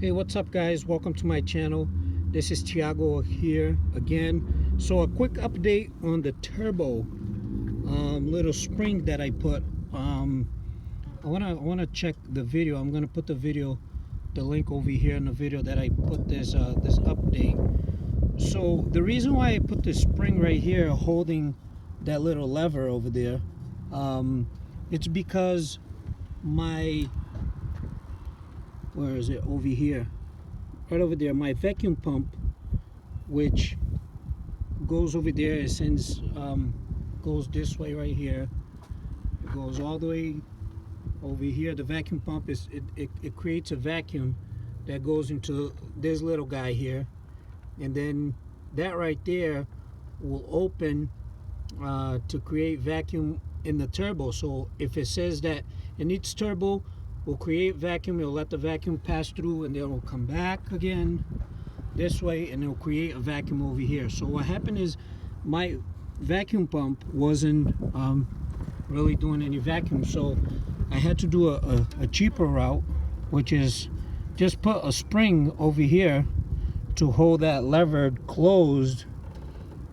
Hey, what's up guys? Welcome to my channel. This is Tiago here again. So a quick update on the turbo little spring that I put. I wanna check the video. I'm gonna put the link over here in the video that I put this update. So the reason why I put this spring right here holding that little lever over there, it's because where is it? Over here, right over there, my vacuum pump, which goes over there, it sends goes this way right here, it goes all the way over here. The vacuum pump it creates a vacuum that goes into this little guy here, and then that right there will open to create vacuum in the turbo. So if it says that it needs turbo, will create vacuum, it'll let the vacuum pass through, and then it'll come back again this way, and it'll create a vacuum over here. So what happened is my vacuum pump wasn't really doing any vacuum, so I had to do a cheaper route, which is just put a spring over here to hold that lever closed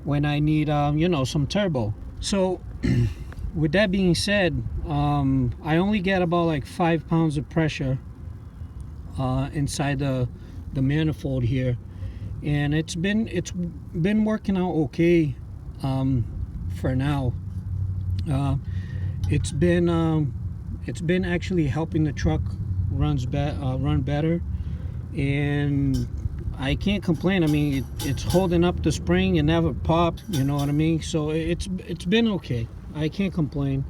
when I need some turbo. So with that being said, I only get about like 5 pounds of pressure inside the manifold here, and it's been working out okay for now. It's been actually helping the truck run better, and I can't complain. I mean, it's holding up the spring, it never popped, you know what I mean? So it's been okay. I can't complain.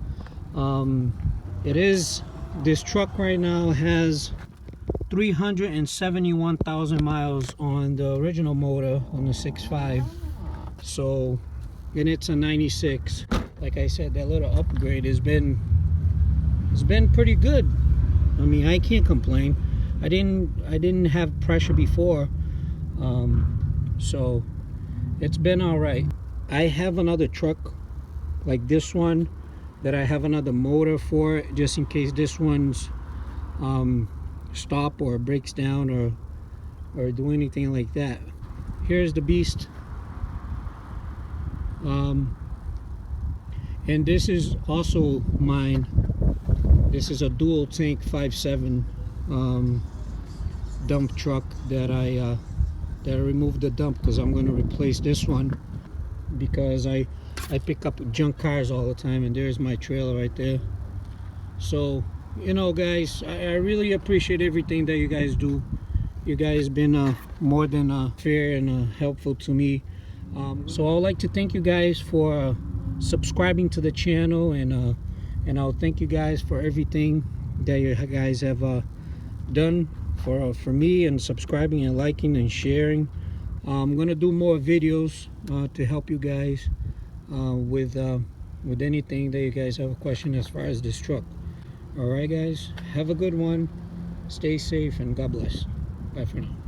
This truck right now has 371,000 miles on the original motor, on the 6.5. So, and it's a 96. Like I said, that little upgrade has been pretty good. I mean, I can't complain. I didn't have pressure before, so it's been all right. I have another truck like this one that I have another motor for, just in case this one's stop or breaks down or do anything like that. Here's the beast, and this is also mine. This is a dual tank 5.7 dump truck that I removed the dump because I'm going to replace this one, because I pick up junk cars all the time, and there's my trailer right there. So, you know guys, I really appreciate everything that you guys do. You guys been more than fair and helpful to me. So I would like to thank you guys for subscribing to the channel, and I'll thank you guys for everything that you guys have done for me, and subscribing and liking and sharing. I'm gonna do more videos to help you guys with anything that you guys have a question as far as this truck. All right guys, have a good one, stay safe, and God bless. Bye for now.